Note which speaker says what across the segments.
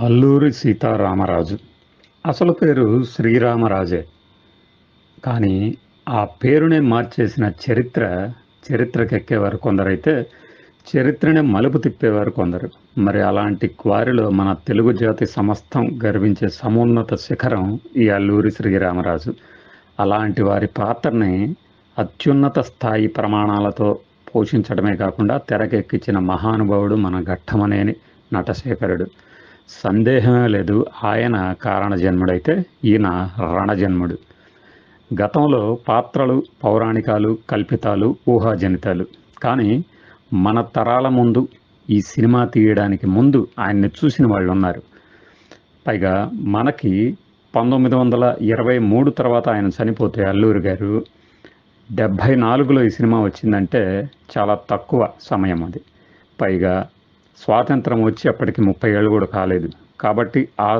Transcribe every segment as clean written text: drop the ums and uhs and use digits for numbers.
Speaker 1: అల్లూరి సీతారామరాజు అసలు పేరు శ్రీరామరాజే. కానీ ఆ పేరునే మార్చేసిన చరిత్రకెక్కేవారు కొందరైతే, చరిత్రనే మలుపు తిప్పేవారు కొందరు. మరి అలాంటి వారిలో మన తెలుగు జాతి సమస్తం గర్వించే సమున్నత శిఖరం ఈ అల్లూరి శ్రీరామరాజు. అలాంటి వారి పాత్రని అత్యున్నత స్థాయి ప్రమాణాలతో పోషించడమే కాకుండా తెరకెక్కించిన మహానుభావుడు మన ఘట్టమనేని నటశేఖరుడు. సందేహమే లేదు, ఆయన కారణ జన్ముడైతే ఈయన రణజన్ముడు. గతంలో పాత్రలు పౌరాణికాలు, కల్పితాలు, ఊహాజనితాలు. కానీ మన తరాల ముందు ఈ సినిమా తీయడానికి ముందు ఆయన్ని చూసిన వాళ్ళు ఉన్నారు. పైగా మనకి 1923 తర్వాత ఆయన చనిపోతే అల్లూరి గారు 74లో ఈ సినిమా వచ్చిందంటే చాలా తక్కువ సమయం అది. పైగా స్వాతంత్రం వచ్చి అప్పటికి 30 ఏళ్ళు కూడా కాలేదు. కాబట్టి ఆ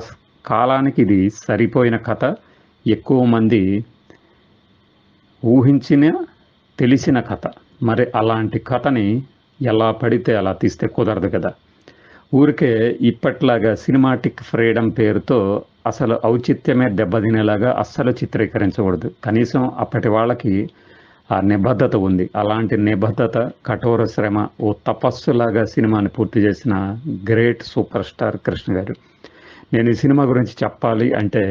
Speaker 1: కాలానికి ఇది సరిపోయిన కథ. ఎక్కువ మంది ఊహించిన తెలిసిన కథ. మరి అలాంటి కథని ఎలా పడితే అలా తీస్తే కుదరదు కదా. ఊరికే ఇప్పట్లాగా సినిమాటిక్ ఫ్రీడమ్ పేరుతో అసలు ఔచిత్యమే దెబ్బతినేలాగా అస్సలు చిత్రీకరించకూడదు. కనీసం అప్పటి వాళ్ళకి ఆ నిబద్ధత ఉంది. అలాంటి నిబద్ధత, కఠోర శ్రమ, ఓ తపస్సులాగా సినిమాని పూర్తి చేసిన గ్రేట్ సూపర్ స్టార్ కృష్ణ గారు. నేను ఈ సినిమా గురించి చెప్పాలి అంటే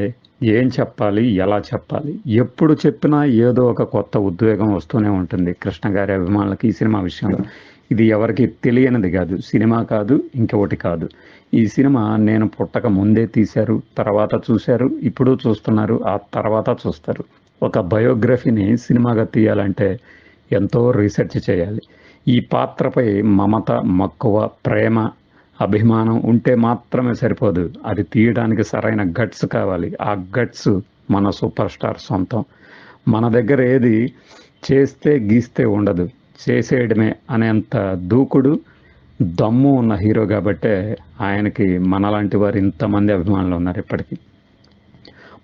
Speaker 1: ఏం చెప్పాలి, ఎలా చెప్పాలి? ఎప్పుడు చెప్పినా ఏదో ఒక కొత్త ఉద్వేగం వస్తూనే ఉంటుంది కృష్ణ గారి అభిమానులకి ఈ సినిమా విషయంలో. ఇది ఎవరికి తెలియనిది కాదు. సినిమా కాదు, ఇంకొకటి కాదు. ఈ సినిమా నేను పుట్టక ముందే తీశారు, తర్వాత చూశారు, ఇప్పుడు చూస్తున్నారు, ఆ తర్వాత చూస్తారు. ఒక బయోగ్రఫీని సినిమాగా తీయాలంటే ఎంతో రీసెర్చ్ చేయాలి. ఈ పాత్రపై మమత, మక్కువ, ప్రేమ, అభిమానం ఉంటే మాత్రమే సరిపోదు. అది తీయడానికి సరైన గట్స్ కావాలి. ఆ గట్స్ మన సూపర్ స్టార్ సొంతం. మన దగ్గర ఏది చేస్తే గీస్తే ఉండదు, చేసేయడమే అనేంత దూకుడు, దమ్ము ఉన్న హీరో కాబట్టే ఆయనకి మనలాంటి వారు ఇంతమంది అభిమానులు ఉన్నారు ఇప్పటికీ.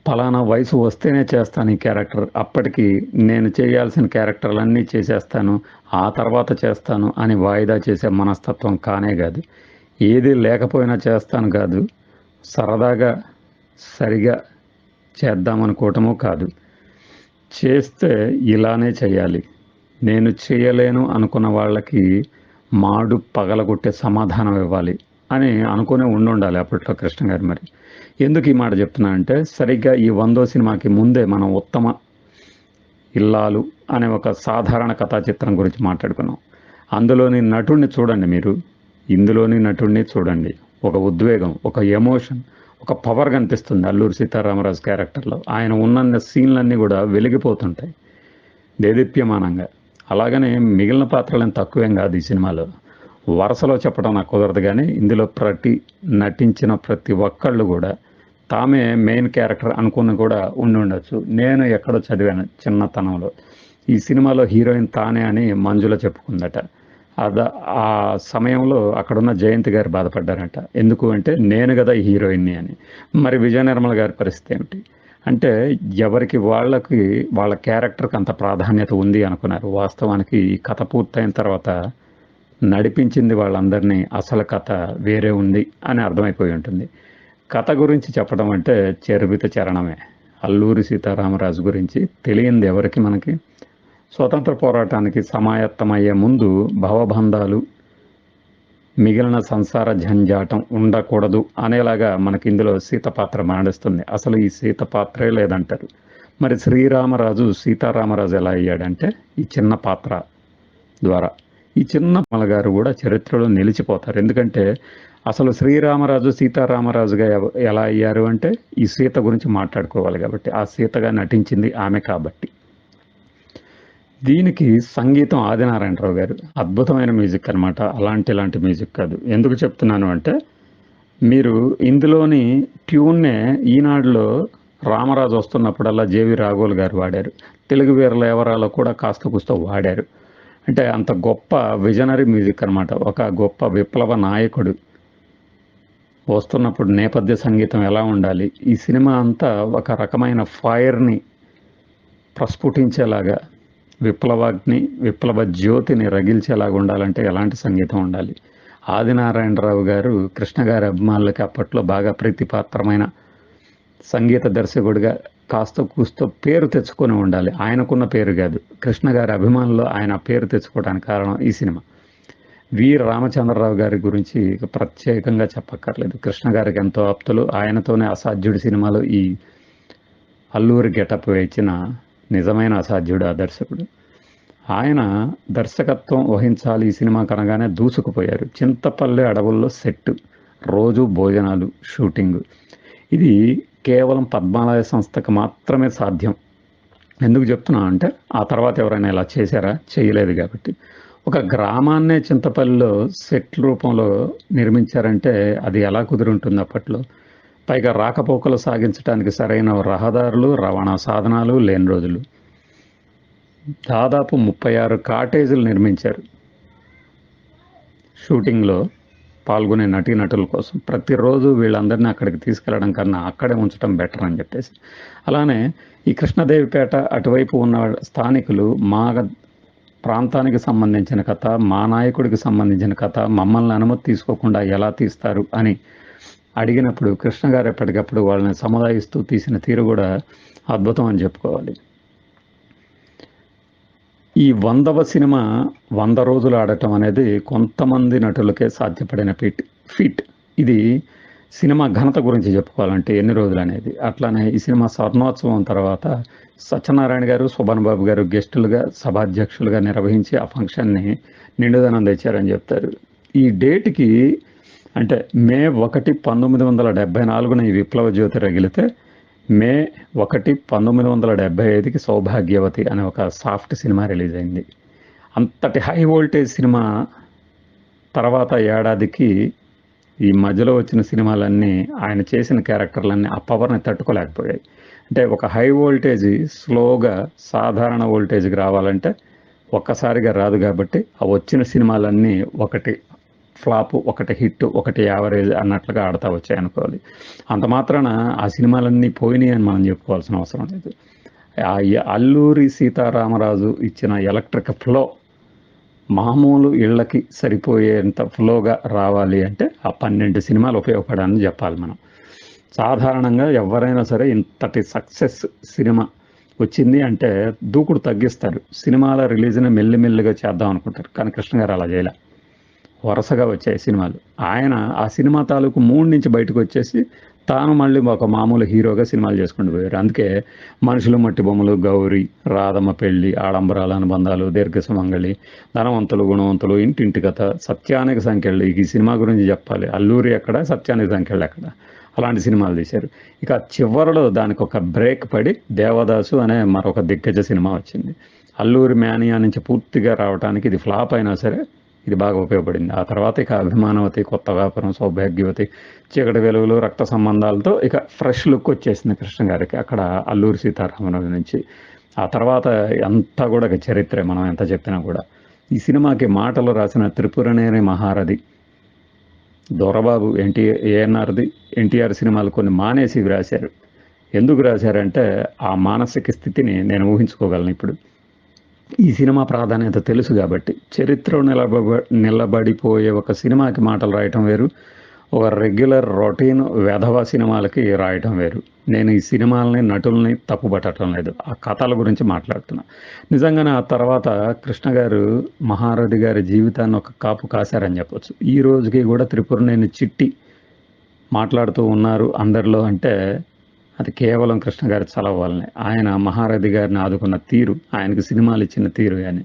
Speaker 1: పలానా వయసు వస్తేనే చేస్తాను ఈ క్యారెక్టర్, అప్పటికి నేను చేయాల్సిన క్యారెక్టర్లన్నీ చేసేస్తాను, ఆ తర్వాత చేస్తాను అని వాయిదా చేసే మనస్తత్వం కానే కాదు. ఏది లేకపోయినా చేస్తాను కాదు, సరదాగా సరిగా చేద్దామనుకోవటమూ కాదు. చేస్తే ఇలానే చేయాలి. నేను చేయలేను అనుకున్న వాళ్ళకి మాడు పగలగొట్టే సమాధానం ఇవ్వాలి అని అనుకునే ఉండాలి అప్పట్లో కృష్ణ గారు. మరి ఎందుకు ఈ మాట చెప్తున్నా అంటే, సరిగ్గా ఈ 100వ సినిమాకి ముందే మనం ఉత్తమ ఇల్లాలు అనే ఒక సాధారణ కథా చిత్రం గురించి మాట్లాడుకున్నాం. అందులోని నటుడిని చూడండి మీరు, ఇందులోని నటుడిని చూడండి. ఒక ఉద్వేగం, ఒక ఎమోషన్, ఒక పవర్ కనిపిస్తుంది అల్లూరి సీతారామరాజు క్యారెక్టర్లో. ఆయన ఉన్న సీన్లన్నీ కూడా వెలిగిపోతుంటాయి దేదీప్యమానంగా. అలాగనే మిగిలిన పాత్రలను తక్కువేం కాదు ఈ సినిమాలో. వరుసలో చెప్పడం నాకు కుదరదు, కానీ ఇందులో నటించిన ప్రతి ఒక్కళ్ళు కూడా తామే మెయిన్ క్యారెక్టర్ అనుకుని కూడా ఉండొచ్చు. నేను ఎక్కడో చదివాను చిన్నతనంలో, ఈ సినిమాలో హీరోయిన్ తానే అని మంజుల చెప్పుకుందట. ఆ సమయంలో అక్కడున్న జయంతి గారు బాధపడ్డారట. ఎందుకు అంటే, నేను కదా ఈ హీరోయిన్ని అని. మరి విజయ నిర్మల గారి పరిస్థితి ఏమిటి అంటే, ఎవరికి వాళ్ళ క్యారెక్టర్కి అంత ప్రాధాన్యత ఉంది అనుకున్నారు. వాస్తవానికి ఈ కథ పూర్తయిన తర్వాత నడిపించింది వాళ్ళందరినీ, అసలు కథ వేరే ఉంది అని అర్థమైపోయి ఉంటుంది. కథ గురించి చెప్పడం అంటే చరివిత చరణమే. అల్లూరి సీతారామరాజు గురించి తెలియంది ఎవరికి మనకి? స్వతంత్ర పోరాటానికి సమాయత్తమయ్యే ముందు భవబంధాలు, మిగిలిన సంసార జంజాటం ఉండకూడదు అనేలాగా మనకి ఇందులో సీత పాత్ర మాడుస్తుంది. అసలు ఈ సీత పాత్రే లేదంటారు. మరి శ్రీరామరాజు సీతారామరాజు ఎలా అయ్యాడంటే ఈ చిన్న పాత్ర ద్వారా. ఈ చిన్న గారు కూడా చరిత్రలో నిలిచిపోతారు. ఎందుకంటే అసలు శ్రీరామరాజు సీతారామరాజుగా ఎలా అయ్యారు అంటే ఈ సీత గురించి మాట్లాడుకోవాలి కాబట్టి. ఆ సీతగా నటించింది ఆమె కాబట్టి. దీనికి సంగీతం ఆదినారాయణరావు గారు, అద్భుతమైన మ్యూజిక్ అనమాట. ఇలాంటి మ్యూజిక్ కాదు. ఎందుకు చెప్తున్నాను అంటే, మీరు ఇందులోని ట్యూన్నే ఈనాడులో రామరాజు వస్తున్నప్పుడల్లా జేవి రాఘోల్ గారు వాడారు. తెలుగు వీరల ఎవరాలో కూడా కాస్త కూస్తో వాడారు. అంటే అంత గొప్ప విజనరీ మ్యూజిక్ అనమాట. ఒక గొప్ప విప్లవ నాయకుడు వస్తున్నప్పుడు నేపథ్య సంగీతం ఎలా ఉండాలి, ఈ సినిమా అంతా ఒక రకమైన ఫైర్ని ప్రస్ఫుటించేలాగా, విప్లవ జ్యోతిని రగిల్చేలాగా ఉండాలంటే ఎలాంటి సంగీతం ఉండాలి? ఆదినారాయణరావు గారు కృష్ణ గారి అభిమానులకి అప్పట్లో బాగా ప్రీతిపాత్రమైన సంగీత దర్శకుడిగా కాస్త కూస్తో పేరు తెచ్చుకొని ఉండాలి. ఆయనకున్న పేరు కాదు, కృష్ణ గారి అభిమానులు ఆయన పేరు తెచ్చుకోవడానికి కారణం ఈ సినిమా. వీర రామచంద్రరావు గారి గురించి ప్రత్యేకంగా చెప్పక్కర్లేదు. కృష్ణ గారికి ఎంతో ఆప్తులు. ఆయనతోనే అసాధ్యుడి సినిమాలో ఈ అల్లూరి గెటప్ వేయించిన నిజమైన అసాధ్యుడు ఆ దర్శకుడు. ఆయన దర్శకత్వం వహించాలి ఈ సినిమా కనగానే దూసుకుపోయారు. చింతపల్లి అడవుల్లో సెట్, రోజు భోజనాలు, షూటింగ్. ఇది కేవలం పద్మాలయ సంస్థకు మాత్రమే సాధ్యం. ఎందుకు చెప్తున్నా అంటే ఆ తర్వాత ఎవరైనా ఇలా చేశారా? చేయలేదు. కాబట్టి ఒక గ్రామాన్నే చింతపల్లిలో సెట్ రూపంలో నిర్మించారంటే అది ఎలా కుదురుంటుంది అప్పట్లో? పైగా రాకపోకలు సాగించడానికి సరైన రహదారులు, రవాణా సాధనాలు లేని రోజులు. దాదాపు 36 కాటేజీలు నిర్మించారు షూటింగ్లో పాల్గొనే నటీనటుల కోసం. ప్రతిరోజు వీళ్ళందరినీ అక్కడికి తీసుకెళ్లడం కన్నా అక్కడే ఉంచడం బెటర్ అని చెప్పేసి. అలానే ఈ కృష్ణదేవిపేట అటువైపు ఉన్న స్థానికులు మా ప్రాంతానికి సంబంధించిన కథ, మా నాయకుడికి సంబంధించిన కథ మమ్మల్ని అనుమతి తీసుకోకుండా ఎలా తీస్తారు అని అడిగినప్పుడు కృష్ణ గారు ఎప్పటికప్పుడు వాళ్ళని సముదాయిస్తూ తీసిన తీరు కూడా అద్భుతం అని చెప్పుకోవాలి. ఈ 100వ సినిమా 100 రోజులు ఆడటం అనేది కొంతమంది నటులకే సాధ్యపడిన ఫీట్. ఇది సినిమా ఘనత గురించి చెప్పుకోవాలంటే ఎన్ని రోజులు అనేది. అట్లానే ఈ సినిమా స్వర్ణోత్సవం తర్వాత సత్యనారాయణ గారు, శోభన్ బాబు గారు గెస్టులుగా, సభాధ్యక్షులుగా నిర్వహించి ఆ ఫంక్షన్ని నిండుదనం తెచ్చారని చెప్తారు. ఈ డేట్కి అంటే మే 1, 1974న ఈ విప్లవ జ్యోతి రగిలితే మే 1, 1975కి సౌభాగ్యవతి అనే ఒక సాఫ్ట్ సినిమా రిలీజ్ అయింది. అంతటి హై వోల్టేజ్ సినిమా తర్వాత ఏడాదికి ఈ మధ్యలో వచ్చిన సినిమాలన్నీ ఆయన చేసిన క్యారెక్టర్లన్నీ ఆ పవర్ని తట్టుకోలేకపోయాయి. అంటే ఒక హై వోల్టేజ్ స్లోగా సాధారణ వోల్టేజ్కి రావాలంటే ఒక్కసారిగా రాదు. కాబట్టి ఆ వచ్చిన సినిమాలన్నీ ఒకటి ఫ్లాప్, ఒకటి హిట్, ఒకటి యావరేజ్ అన్నట్లుగా ఆడుతూ వచ్చాయి అనుకోవాలి. అంత మాత్రాన ఆ సినిమాలన్నీ పోయినాయి అని మనం చెప్పుకోవాల్సిన అవసరం లేదు. ఆ అల్లూరి సీతారామరాజు ఇచ్చిన ఎలక్ట్రిక్ ఫ్లో మామూలు ఇళ్ళకి సరిపోయేంత ఫ్లోగా రావాలి అంటే ఆ 12 సినిమాలు ఉపయోగపడాలని చెప్పాలి మనం. సాధారణంగా ఎవరైనా సరే ఇంతటి సక్సెస్ సినిమా వచ్చింది అంటే దూకుడు తగ్గిస్తారు. సినిమాల రిలీజ్ని మెల్లిమెల్లిగా చేద్దాం అనుకుంటారు. కానీ కృష్ణ గారు అలా చేయలే. వరుసగా వచ్చాయి సినిమాలు. ఆయన ఆ సినిమా తాలూకు మూడు నుంచి బయటకు వచ్చేసి తాను మళ్ళీ ఒక మామూలు హీరోగా సినిమాలు చేసుకుంటూ పోయారు. అందుకే మనుషులు, మట్టి బొమ్మలు, గౌరీ, రాధమ్మ పెళ్లి, ఆడంబరాల అనుబంధాలు, దీర్ఘసుమంగళి, ధనవంతులు, గుణవంతులు, ఇంటింటి కథ, సత్యానికి సంఖ్యలు. ఈ సినిమా గురించి చెప్పాలి. అల్లూరి ఎక్కడ, సత్యానికి సంఖ్యలు ఎక్కడ, అలాంటి సినిమాలు తీశారు. ఇక చివరిలో దానికి ఒక బ్రేక్ పడి దేవదాసు అనే మరొక దిగ్గజ సినిమా వచ్చింది. అల్లూరి మేనియా నుంచి పూర్తిగా రావడానికి ఇది ఫ్లాప్ అయినా సరే ఇది బాగా ఉపయోగపడింది. ఆ తర్వాత ఇక అభిమానవతి, కొత్త వ్యాపారం, సౌభాగ్యవతి, చీకటి వెలుగులు, రక్త సంబంధాలతో ఇక ఫ్రెష్ లుక్ వచ్చేసింది కృష్ణ గారికి అక్కడ అల్లూరి సీతారామరాజు నుంచి. ఆ తర్వాత అంతా కూడా చరిత్రే, మనం ఎంత చెప్పినా కూడా. ఈ సినిమాకి మాటలు రాసిన త్రిపురనేని మహారథి, దొరబాబు, ఎన్టీఆర్ సినిమాలు కొన్ని మానేసి రాశారు. ఎందుకు రాశారంటే ఆ మానసిక స్థితిని నేను ఊహించుకోగలను ఇప్పుడు. ఈ సినిమా ప్రాధాన్యత తెలుసు కాబట్టి. చరిత్రలో నిలబడిపోయే ఒక సినిమాకి మాటలు రాయటం వేరు, ఒక రెగ్యులర్ రొటీన్ వెధవ సినిమాలకి రాయటం వేరు. నేను ఈ సినిమాలని, నటుల్ని తప్పుపట్టడం లేదు, ఆ కథల గురించి మాట్లాడుతున్నా. నిజంగానే ఆ తర్వాత కృష్ణ గారు మహారథి గారి జీవితాన్ని ఒక కాపు కాశారని చెప్పొచ్చు. ఈ రోజుకి కూడా త్రిపురనేని చిట్టి మాట్లాడుతూ ఉన్నారు అందరిలో అంటే అది కేవలం కృష్ణ గారి చలవ వల్లనే. ఆయన మహారథి గారిని ఆదుకున్న తీరు, ఆయనకు సినిమాలు ఇచ్చిన తీరు అని.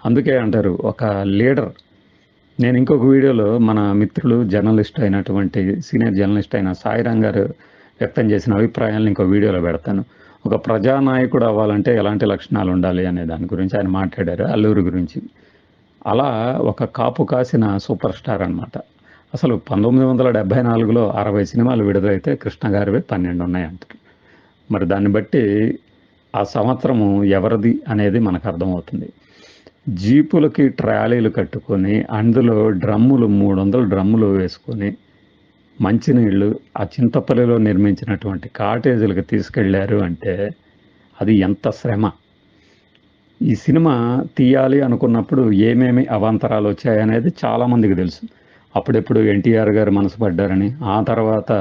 Speaker 1: అందుకే అంటారు ఒక లీడర్. నేను ఇంకొక వీడియోలో మన మిత్రులు జర్నలిస్ట్ అయినటువంటి సీనియర్ జర్నలిస్ట్ అయిన సాయిరాం గారు వ్యక్తం చేసిన అభిప్రాయాలను ఇంకో వీడియోలో పెడతాను. ఒక ప్రజానాయకుడు అవ్వాలంటే ఎలాంటి లక్షణాలు ఉండాలి అనే దాని గురించి ఆయన మాట్లాడారు, అల్లూరి గురించి. అలా ఒక కాపు కాసిన సూపర్ స్టార్ అనమాట. అసలు 1974లో 60 సినిమాలు విడుదలైతే కృష్ణ గారివే 12 ఉన్నాయంటారు. మరి దాన్ని బట్టి ఆ సంవత్సరము ఎవరిది అనేది మనకు అర్థమవుతుంది. జీపులకి ట్రాలీలు కట్టుకొని అందులో డ్రమ్ములు 300 డ్రమ్ములు వేసుకొని మంచినీళ్ళు ఆ చింతపల్లిలో నిర్మించినటువంటి కాటేజీలకు తీసుకెళ్లారు అంటే అది ఎంత శ్రమ. ఈ సినిమా తీయాలి అనుకున్నప్పుడు ఏమేమి అవాంతరాలు వచ్చాయనేది చాలామందికి తెలుసు. అప్పుడెప్పుడు ఎన్టీఆర్ గారు మనసు పడ్డారని, ఆ తర్వాత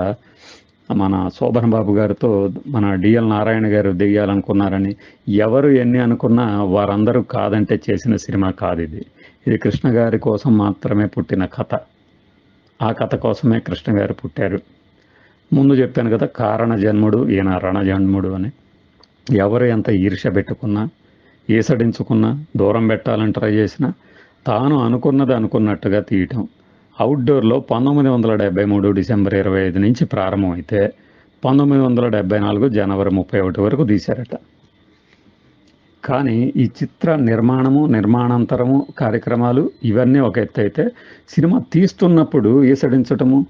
Speaker 1: మన శోభన్ బాబు గారితో మన డిఎల్ నారాయణ గారు దెయ్యాలనుకున్నారని, ఎవరు ఎన్ని అనుకున్నా వారందరూ కాదంటే చేసిన సినిమా కాదు ఇది. ఇది కృష్ణ గారి కోసం మాత్రమే పుట్టిన కథ. ఆ కథ కోసమే కృష్ణ గారు పుట్టారు. ముందు చెప్పాను కదా, కారణ జన్ముడు ఈయన రణజన్ముడు అని. ఎవరు ఎంత ఈర్ష్య పెట్టుకున్నా, ఈసడించుకున్నా, దూరం పెట్టాలని ట్రై చేసినా తాను అనుకున్నది అనుకున్నట్టుగా తీయటం. అవుట్డోర్లో 1973 డిసెంబర్ 25 నుంచి ప్రారంభమైతే 1974 జనవరి 31 వరకు తీశారట. కానీ ఈ చిత్ర నిర్మాణము, నిర్మాణాంతరము కార్యక్రమాలు ఇవన్నీ ఒక ఎత్తు అయితే, సినిమా తీస్తున్నప్పుడు ఈసడించటము,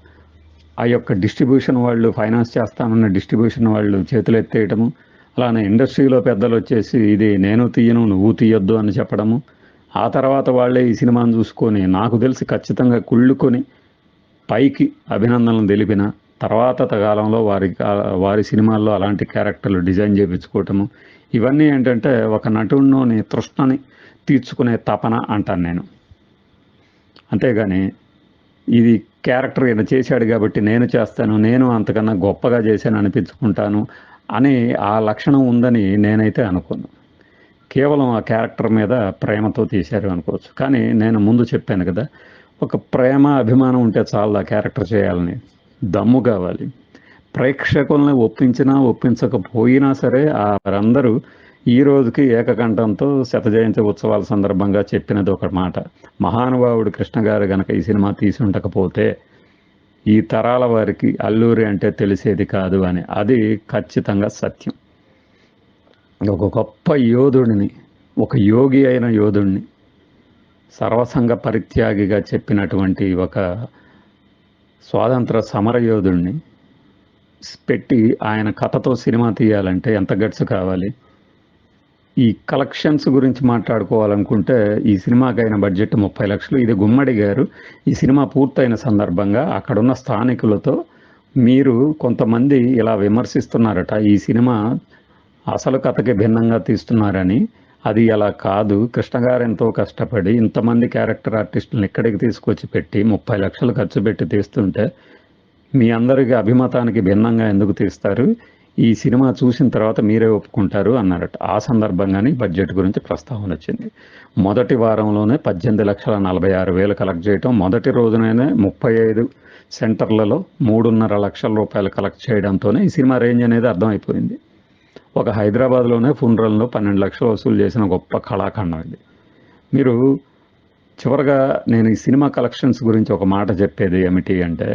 Speaker 1: ఆ యొక్క డిస్ట్రిబ్యూషన్ వాళ్ళు, ఫైనాన్స్ చేస్తామన్న డిస్ట్రిబ్యూషన్ వాళ్ళు చేతులు ఎత్తేయటము, అలానే ఇండస్ట్రీలో పెద్దలు వచ్చేసి ఇది నేను తీయను నువ్వు తీయొద్దు అని చెప్పడము, ఆ తర్వాత వాళ్ళే ఈ సినిమాను చూసుకొని నాకు తెలిసి ఖచ్చితంగా కుళ్ళుకొని పైకి అభినందనలు తెలిపిన తర్వాత కాలంలో వారి సినిమాల్లో అలాంటి క్యారెక్టర్లు డిజైన్ చేయించుకోవటము, ఇవన్నీ ఏంటంటే ఒక నటుడిని తృష్ణని తీర్చుకునే తపన అంటాను నేను. అంతేగాని ఇది క్యారెక్టర్ ఈయన చేశాడు కాబట్టి నేను చేస్తాను, నేను అంతకన్నా గొప్పగా చేశాను అనిపించుకుంటాను అని ఆ లక్షణం ఉందని నేనైతే అనుకోను. కేవలం ఆ క్యారెక్టర్ మీద ప్రేమతో తీశారు అనుకోవచ్చు. కానీ నేను ముందు చెప్పాను కదా, ఒక ప్రేమ అభిమానం ఉంటే చాలు ఆ క్యారెక్టర్ చేయాలని. దమ్ము కావాలి. ప్రేక్షకుల్ని ఒప్పించినా ఒప్పించకపోయినా సరే వారందరూ ఈ రోజుకి ఏకకంఠంతో శతజయంతి ఉత్సవాల సందర్భంగా చెప్పినది ఒక మాట, మహానుభావుడు కృష్ణ గారు గనక ఈ సినిమా తీసి ఉండకపోతే ఈ తరాల వారికి అల్లూరి అంటే తెలిసేది కాదు అని. అది ఖచ్చితంగా సత్యం. ఒక గొప్ప యోధుడిని, ఒక యోగి అయిన యోధుడిని, సర్వసంగ పరిత్యాగిగా చెప్పినటువంటి ఒక స్వాతంత్ర సమర యోధుడిని పెట్టి ఆయన కథతో సినిమా తీయాలంటే ఎంత గట్స్ కావాలి. ఈ కలెక్షన్స్ గురించి మాట్లాడుకోవాలనుకుంటే ఈ సినిమాకైన బడ్జెట్ 30 లక్షలు. ఇది గుమ్మడి గారు ఈ సినిమా పూర్తయిన సందర్భంగా అక్కడున్న స్థానికులతో, మీరు కొంతమంది ఇలా విమర్శిస్తున్నారట ఈ సినిమా అసలు కథకి భిన్నంగా తీస్తున్నారని, అది అలా కాదు, కృష్ణ గారు ఎంతో కష్టపడి ఇంతమంది క్యారెక్టర్ ఆర్టిస్టులను ఇక్కడికి తీసుకొచ్చి పెట్టి 30 లక్షలు ఖర్చు పెట్టి తీస్తుంటే మీ అందరికి అభిమతానికి భిన్నంగా ఎందుకు తీస్తారు, ఈ సినిమా చూసిన తర్వాత మీరే ఒప్పుకుంటారు అన్నారట. ఆ సందర్భంగానే బడ్జెట్ గురించి ప్రస్తావన వచ్చింది. మొదటి వారంలోనే 18,46,000 కలెక్ట్ చేయటం, మొదటి రోజునైనా 35 సెంటర్లలో 3.5 లక్షల రూపాయలు కలెక్ట్ చేయడంతోనే ఈ సినిమా రేంజ్ అనేది అర్థమైపోయింది. ఒక హైదరాబాద్లోనే ఫున్రల్లో 12 లక్షలు వసూలు చేసిన గొప్ప కళాఖండం ఇది. మీరు చివరగా నేను ఈ సినిమా కలెక్షన్స్ గురించి ఒక మాట చెప్పేది ఏమిటి అంటే,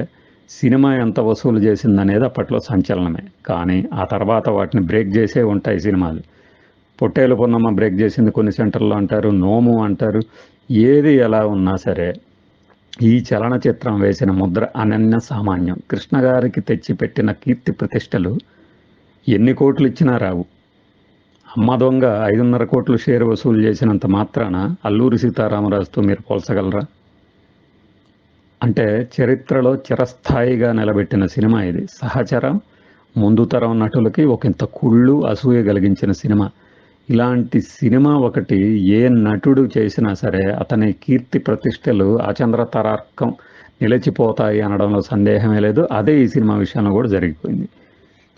Speaker 1: సినిమా ఎంత వసూలు చేసిందనేది అప్పట్లో సంచలనమే. కానీ ఆ తర్వాత వాటిని బ్రేక్ చేసే ఉంటాయి సినిమాలు. పొట్టేలు పొన్నమ్మ బ్రేక్ చేసింది కొన్ని సెంటర్లో అంటారు, నోము అంటారు. ఏది ఎలా ఉన్నా సరే ఈ చలనచిత్రం వేసిన ముద్ర అనన్య సామాన్యం. కృష్ణ గారికి తెచ్చిపెట్టిన కీర్తి ప్రతిష్టలు ఎన్ని కోట్లు ఇచ్చినా రావు. అమ్మ దొంగ 5.5 కోట్లు షేర్ వసూలు చేసినంత మాత్రాన అల్లూరి సీతారామరాజుతో మీరు పోల్చగలరా? అంటే చరిత్రలో చిరస్థాయిగా నిలబెట్టిన సినిమా ఇది. సహచరం, ముందు తరం నటులకి ఒకంత కుళ్ళు, అసూయ కలిగించిన సినిమా. ఇలాంటి సినిమా ఒకటి ఏ నటుడు చేసినా సరే అతని కీర్తి ప్రతిష్టలు ఆచంద్ర తరార్కం నిలిచిపోతాయి అనడంలో సందేహమే లేదు. అదే ఈ సినిమా విషయంలో కూడా జరిగిపోయింది.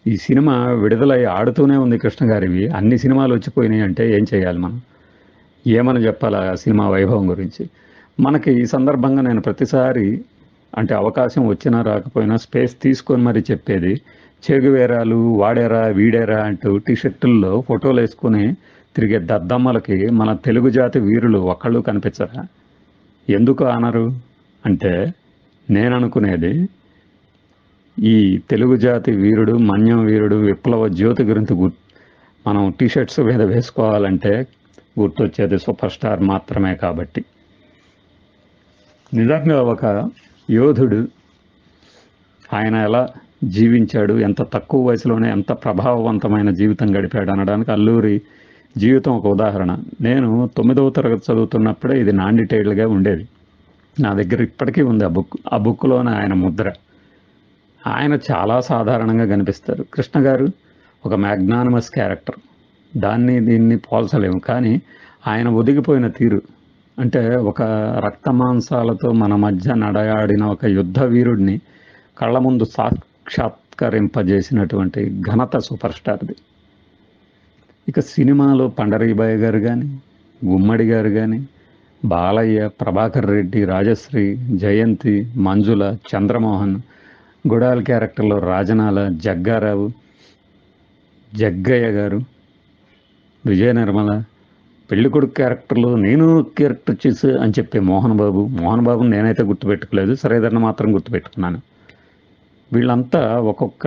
Speaker 1: ఈ సినిమా విడుదలై ఆడుతూనే ఉంది కృష్ణ గారివి. అన్ని సినిమాలు వచ్చిపోయినాయి అంటే ఏం చేయాలి మనం? ఏమని చెప్పాలి ఆ సినిమా వైభవం గురించి? మనకి ఈ సందర్భంగా నేను ప్రతిసారి అంటే అవకాశం వచ్చినా రాకపోయినా స్పేస్ తీసుకొని మరి చెప్పేది, చెగువేరాలు వాడేరా వీడేరా అంటూ టీషర్టుల్లో ఫోటోలు వేసుకుని తిరిగే దద్దమ్మలకి మన తెలుగు జాతి వీరులు ఒక్కళ్ళు కనిపించరా? ఎందుకు అనరు అంటే, నేను అనుకునేది ఈ తెలుగు జాతి వీరుడు, మన్యం వీరుడు, విప్లవ జ్యోతి గురించి మనం టీషర్ట్స్ మీద వేసుకోవాలంటే గుర్తొచ్చేది సూపర్ స్టార్ మాత్రమే. కాబట్టి నిజంగా ఒక యోధుడు, ఆయన ఎలా జీవించాడు, ఎంత తక్కువ వయసులోనే ఎంత ప్రభావవంతమైన జీవితం గడిపాడు అనడానికి అల్లూరి జీవితం ఒక ఉదాహరణ. నేను 9వ తరగతి చదువుతున్నప్పుడే ఇది నాన్ డీటెయిల్డ్గా ఉండేది. నా దగ్గర ఇప్పటికీ ఉంది ఆ బుక్. ఆ బుక్లోనే ఆయన ముద్ర. ఆయన చాలా సాధారణంగా కనిపిస్తారు. కృష్ణ గారు ఒక మ్యాగ్నానిమస్ క్యారెక్టర్, దీన్ని పోల్చలేము. కానీ ఆయన ఒదిగిపోయిన తీరు, అంటే ఒక రక్తమాంసాలతో మన మధ్య నడయాడిన ఒక యుద్ధ వీరుడిని కళ్ళ ముందు సాక్షాత్కరింపజేసినటువంటి ఘనత సూపర్ స్టార్ది. ఇక సినిమాలో పండరీబాయ్ గారు కానీ, గుమ్మడి గారు కానీ, బాలయ్య, ప్రభాకర్ రెడ్డి, రాజశ్రీ, జయంతి, మంజుల, చంద్రమోహన్, గుడాల్ క్యారెక్టర్లో రాజనాల, జగ్గారావు, జగ్గయ్య గారు, విజయ నిర్మల, పెళ్ళికొడుకు క్యారెక్టర్లో నేను క్యారెక్టర్ చేసి అని చెప్పే మోహన్ బాబుని నేనైతే గుర్తుపెట్టుకోలేదు, శ్రీధర్ని మాత్రం గుర్తుపెట్టుకున్నాను. వీళ్ళంతా ఒక్కొక్క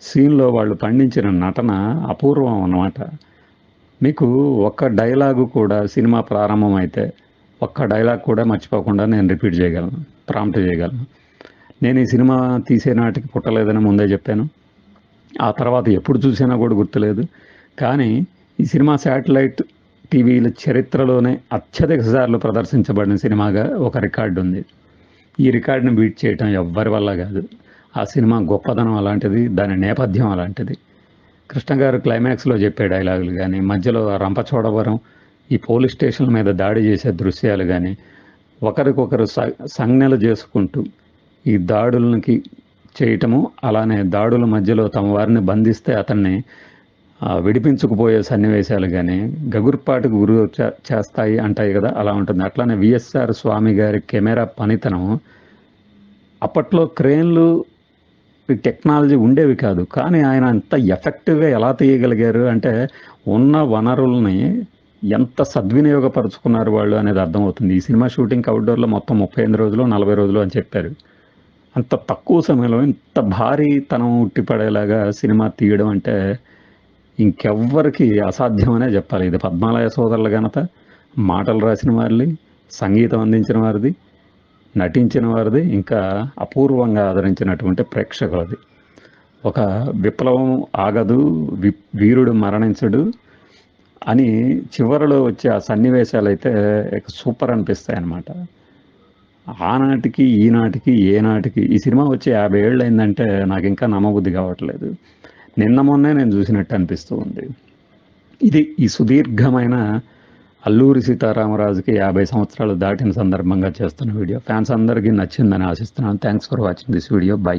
Speaker 1: సీన్లో వాళ్ళు పండించిన నటన అపూర్వం అన్నమాట. మీకు ఒక్క డైలాగు కూడా సినిమా ప్రారంభం అయితే ఒక్క డైలాగ్ కూడా మర్చిపోకుండా నేను రిపీట్ చేయగలను, ప్రాంప్ట్ చేయగలను. నేను ఈ సినిమా తీసే నాటికి పుట్టలేదని ముందే చెప్పాను. ఆ తర్వాత ఎప్పుడు చూసినా కూడా గుర్తులేదు. కానీ ఈ సినిమా శాటిలైట్ టీవీల చరిత్రలోనే అత్యధిక సార్లు ప్రదర్శించబడిన సినిమాగా ఒక రికార్డు ఉంది. ఈ రికార్డుని బీట్ చేయటం ఎవ్వరి వల్ల కాదు. ఆ సినిమా గొప్పదనం అలాంటిది, దాని నేపథ్యం అలాంటిది. కృష్ణ గారు క్లైమాక్స్లో చెప్పే డైలాగులు కానీ, మధ్యలో రంపచోడవరం ఈ పోలీస్ స్టేషన్ల మీద దాడి చేసే దృశ్యాలు కానీ, ఒకరికొకరు సంజ్ఞలు చేసుకుంటూ ఈ దాడులకి చేయటము, అలానే దాడుల మధ్యలో తమ వారిని బంధిస్తే అతన్ని విడిపించుకుపోయే సన్నివేశాలు కానీ గగుర్పాటుకు గురి చేస్తాయి అంటాయి కదా, అలా ఉంటుంది. అట్లానే విఎస్ఆర్ స్వామి గారి కెమెరా పనితనం, అప్పట్లో క్రేన్లు టెక్నాలజీ ఉండేవి కాదు, కానీ ఆయన అంత ఎఫెక్టివ్గా ఎలా తీయగలిగారు అంటే ఉన్న వనరుల్ని ఎంత సద్వినియోగపరుచుకున్నారు వాళ్ళు అనేది అర్థమవుతుంది. ఈ సినిమా షూటింగ్ అవుట్డోర్లో మొత్తం 38 రోజులు 40 రోజులు అని చెప్పారు. అంత తక్కువ సమయంలో ఇంత భారీతనం ఉట్టిపడేలాగా సినిమా తీయడం అంటే ఇంకెవ్వరికి అసాధ్యమనే చెప్పాలి. ఇది పద్మాలయ సోదరుల ఘనత, మాటలు రాసిన వారిది, సంగీతం అందించిన వారిది, నటించిన వారిది, ఇంకా అపూర్వంగా ఆదరించినటువంటి ప్రేక్షకులది. ఒక విప్లవం ఆగదు, వీరుడు మరణించడు అని చివరిలో వచ్చే ఆ సన్నివేశాలు అయితే సూపర్ అనిపిస్తాయి అన్నమాట. ఆనాటికి ఈనాటికి ఏనాటికి ఈ సినిమా వచ్చి 50 ఏళ్ళు అయిందంటే నాకు ఇంకా నమ్మబుద్ధి కావట్లేదు. నిన్న మొన్నే నేను చూసినట్టు అనిపిస్తూ ఉంది. ఇది ఈ సుదీర్ఘమైన అల్లూరి సీతారామరాజుకి 50 సంవత్సరాలు దాటిన సందర్భంగా చేస్తున్న వీడియో. ఫ్యాన్స్ అందరికీ నచ్చిందని ఆశిస్తున్నాను. Thanks for watching this video. By.